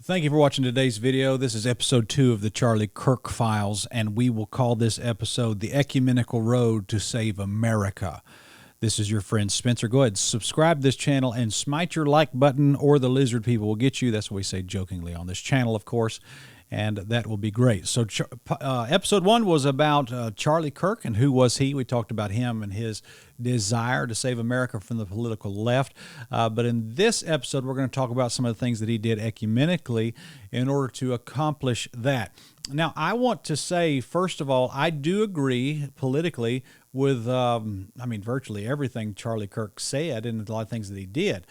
Thank you for watching today's video. This is episode 2 of the Charlie Kirk Files, and we will call this episode The Ecumenical Road to Save America. This is your friend Spencer. Go ahead and subscribe to this channel and smite your like button, or the lizard people will get you. That's what we say jokingly on this channel, of course, and that will be great. So episode 1 was about Charlie Kirk and who was he. We talked about him and his desire to save America from the political left. But in this episode, we're going to talk about some of the things that he did ecumenically in order to accomplish that. Now, I want to say, first of all, I do agree politically with, virtually everything Charlie Kirk said and a lot of things that he did.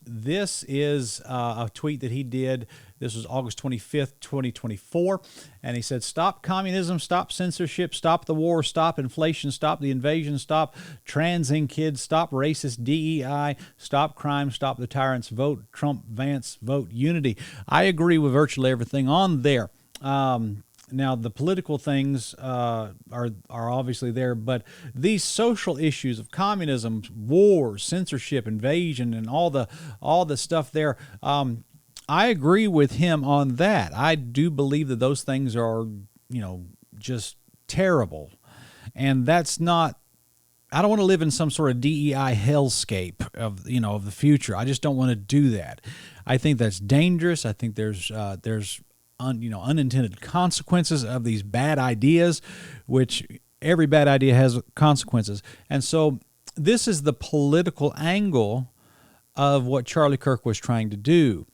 This is a tweet that he did. This was August 25th, 2024, and he said, "Stop communism, stop censorship, stop the war, stop inflation, stop the invasion, stop transing kids, stop racist DEI, stop crime, stop the tyrants, vote Trump, Vance, vote unity." I agree with virtually everything on there. Now, the political things are obviously there, but these social issues of communism, war, censorship, invasion, and all the stuff there, I agree with him on that. I do believe that those things are, just terrible, and that's not. I don't want to live in some sort of DEI hellscape of the future. I just don't want to do that. I think that's dangerous. I think there's unintended consequences of these bad ideas, which every bad idea has consequences. And so this is the political angle of what Charlie Kirk was trying to do.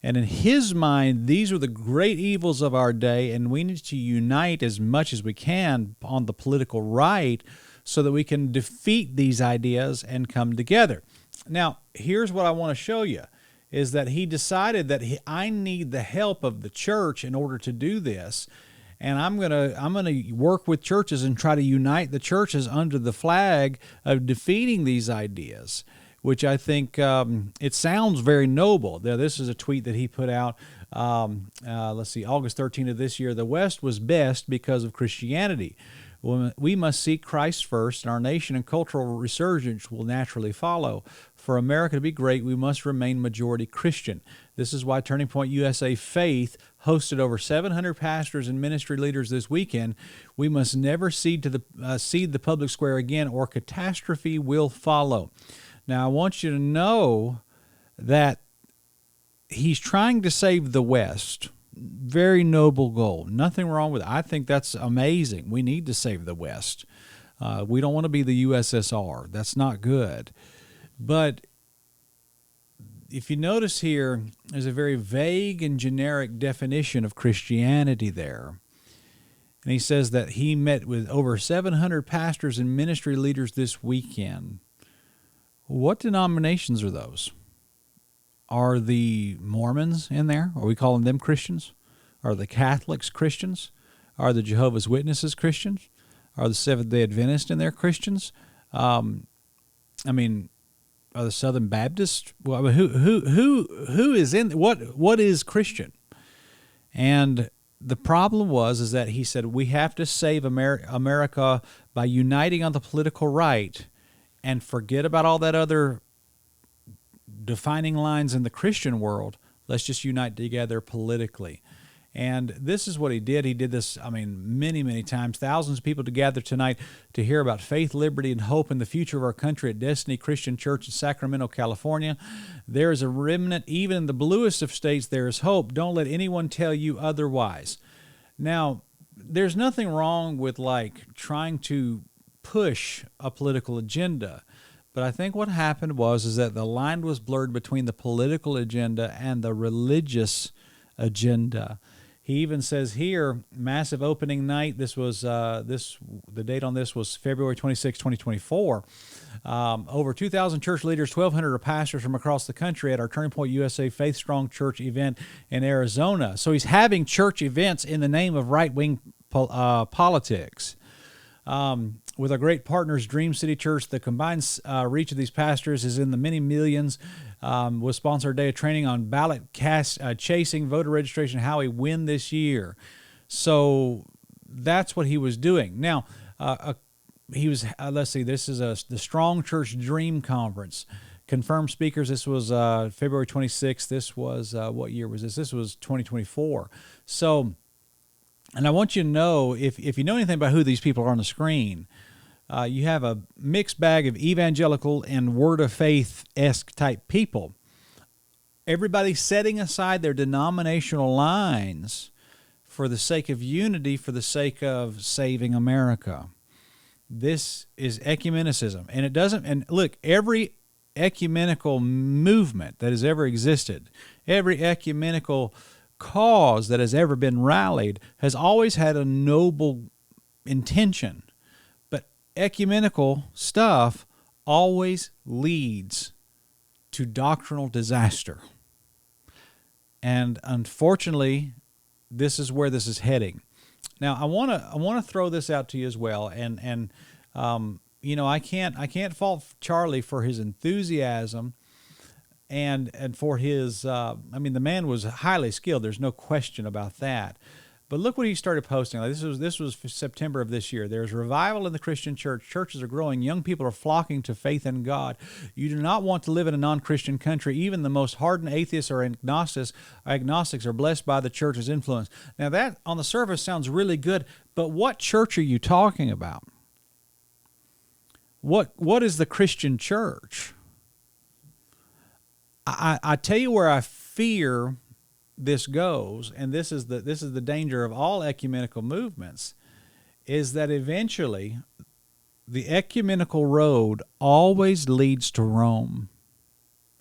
And in his mind, these are the great evils of our day, and we need to unite as much as we can on the political right so that we can defeat these ideas and come together. Now, here's what I want to show you. Is that he decided that I need the help of the church in order to do this, and I'm gonna work with churches and try to unite the churches under the flag of defeating these ideas, which I think it sounds very noble. Now, this is a tweet that he put out. Let's see, August 13th of this year. "The West was best because of Christianity. We must seek Christ first, and our nation and cultural resurgence will naturally follow. For America to be great, we must remain majority Christian. This is why Turning Point USA Faith hosted over 700 pastors and ministry leaders this weekend. We must never cede the public square again, or catastrophe will follow." Now, I want you to know that he's trying to save the West. Very noble goal. Nothing wrong with it. I think that's amazing. We need to save the West. We don't want to be the USSR. That's not good. But if you notice here, there's a very vague and generic definition of Christianity there. And he says that he met with over 700 pastors and ministry leaders this weekend. What denominations are those? Are the Mormons in there? Are we calling them Christians? Are the Catholics Christians? Are the Jehovah's Witnesses Christians? Are the Seventh-day Adventists in there Christians? Are the Southern Baptists? Well, who is in what is Christian? And the problem is that he said we have to save America by uniting on the political right and forget about all that other defining lines in the Christian world. Let's just unite together politically. And this is what he did. He did this, many, many times. Thousands of people to gather tonight to hear about faith, liberty, and hope in the future of our country at Destiny Christian Church in Sacramento, California. There is a remnant. Even in the bluest of states, there is hope. Don't let anyone tell you otherwise. Now, there's nothing wrong with trying to push a political agenda. But I think what happened is that the line was blurred between the political agenda and the religious agenda. He even says here, massive opening night. This was the date on this was February 26, 2024. Over 2,000 church leaders, 1,200 pastors from across the country at our Turning Point USA Faith Strong Church event in Arizona. So he's having church events in the name of right-wing politics. With our great partners, Dream City Church, the combined reach of these pastors is in the many millions. We'll sponsor a day of training on ballot chasing, voter registration, how we win this year. So that's what he was doing. Now, he was. Let's see. This is the Strong Church Dream Conference. Confirmed speakers, this was February 26th. This was, what year was this? This was 2024. So, and I want you to know, if you know anything about who these people are on the screen, you have a mixed bag of evangelical and word of faith-esque type people. Everybody setting aside their denominational lines for the sake of unity, for the sake of saving America. This is ecumenicism. And it doesn't, and look, every ecumenical movement that has ever existed, every ecumenical cause that has ever been rallied has always had a noble intention. But ecumenical stuff always leads to doctrinal disaster. And unfortunately, this is where this is heading. Now, I want to throw this out to you as well, and you know, I can't fault Charlie for his enthusiasm and for his. I mean, the man was highly skilled. There's no question about that. But look what he started posting. Like this was September of this year. There's revival in the Christian church. Churches are growing. Young people are flocking to faith in God. You do not want to live in a non-Christian country. Even the most hardened atheists or agnostics are blessed by the church's influence. Now that on the surface sounds really good, but what church are you talking about? What is the Christian church? I tell you where I fear this goes, and this is the danger of all ecumenical movements, is that eventually the ecumenical road always leads to Rome.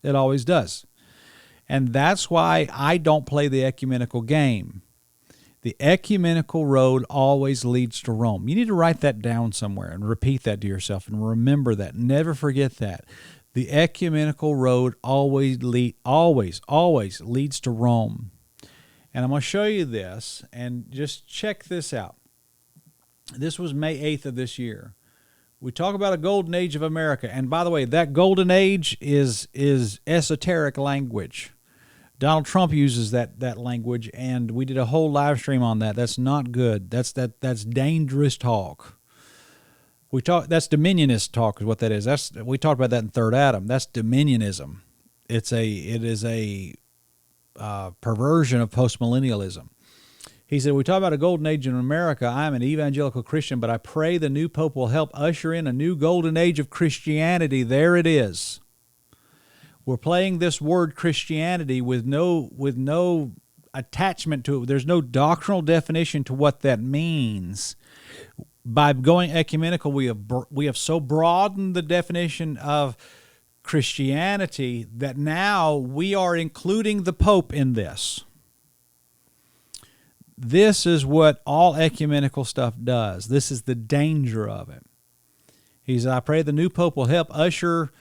It always does. And that's why I don't play the ecumenical game. The ecumenical road always leads to Rome. You need to write that down somewhere and repeat that to yourself and remember that. Never forget that. The ecumenical road always leads to Rome. And I'm going to show you this, and just check this out. This was May 8th of this year. We talk about a golden age of America. And by the way, that golden age is esoteric language. Donald Trump uses that language, and we did a whole live stream on that. That's not good. That's dangerous talk. That's dominionist talk is what that is. We talked about that in Third Adam. That's dominionism. It is a perversion of postmillennialism. He said, we talk about a golden age in America. I'm an evangelical Christian, but I pray the new pope will help usher in a new golden age of Christianity. There it is. We're playing this word Christianity with no attachment to it. There's no doctrinal definition to what that means. By going ecumenical, we have so broadened the definition of Christianity that now we are including the Pope in this. This is what all ecumenical stuff does. This is the danger of it. He said, I pray the new Pope will help usher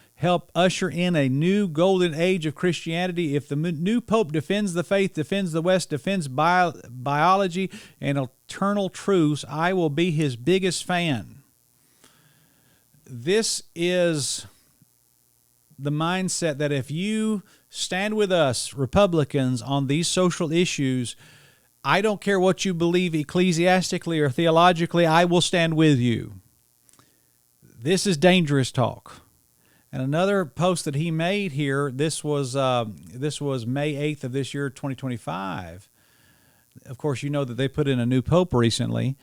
in a new golden age of Christianity. If the new Pope defends the faith, defends the West, defends biology and eternal truths, I will be his biggest fan. This is the mindset that if you stand with us, Republicans, on these social issues, I don't care what you believe ecclesiastically or theologically, I will stand with you. This is dangerous talk. And another post that he made here, this was May 8th of this year, 2025. Of course, you know that they put in a new pope recently.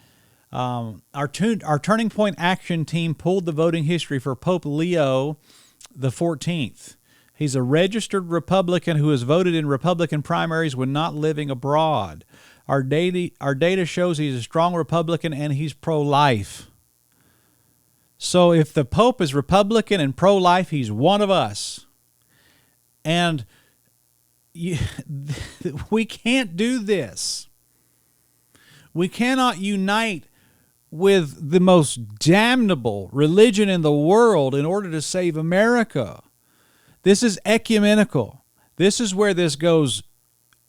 Our Turning Point Action Team pulled the voting history for Pope Leo the 14th. He's a registered Republican who has voted in Republican primaries when not living abroad. Our data shows he's a strong Republican and he's pro-life. So if the Pope is Republican and pro-life, he's one of us. And we can't do this. We cannot unite with the most damnable religion in the world in order to save America. This is ecumenical. This is where this goes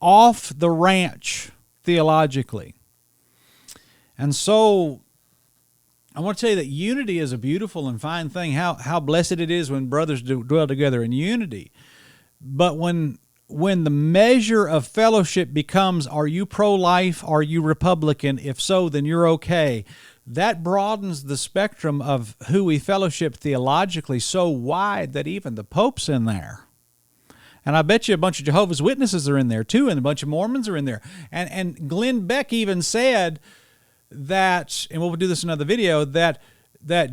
off the ranch theologically. And so I want to tell you that unity is a beautiful and fine thing. How blessed it is when brothers dwell together in unity. But when the measure of fellowship becomes, are you pro-life, are you Republican? If so, then you're okay. that broadens the spectrum of who we fellowship theologically so wide that even the Pope's in there. And I bet you a bunch of Jehovah's Witnesses are in there too, and a bunch of Mormons are in there. And Glenn Beck even said that, and we'll do this in another video, that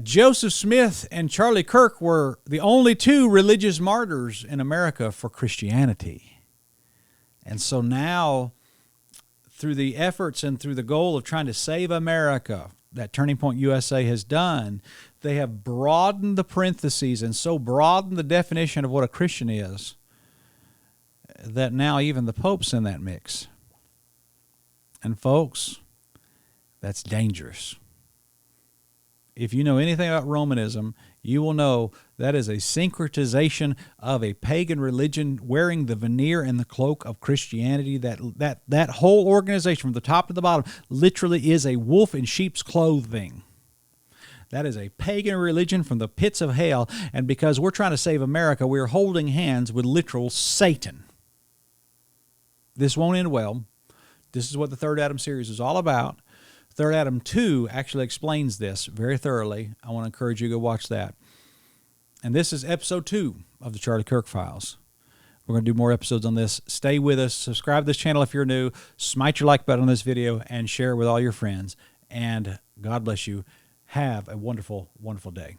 Joseph Smith and Charlie Kirk were the only two religious martyrs in America for Christianity. And so now, through the efforts and through the goal of trying to save America, that Turning Point USA has done, they have broadened the parentheses and so broadened the definition of what a Christian is that now even the Pope's in that mix. And folks, that's dangerous. If you know anything about Romanism, you will know that is a syncretization of a pagan religion wearing the veneer and the cloak of Christianity. That whole organization from the top to the bottom literally is a wolf in sheep's clothing. That is a pagan religion from the pits of hell, and because we're trying to save America, we're holding hands with literal Satan. This won't end well. This is what the Third Adam series is all about. Third Adam 2 actually explains this very thoroughly. I want to encourage you to go watch that. And this is episode 2 of the Charlie Kirk Files. We're going to do more episodes on this. Stay with us. Subscribe to this channel if you're new. Smite your like button on this video and share it with all your friends. And God bless you. Have a wonderful, wonderful day.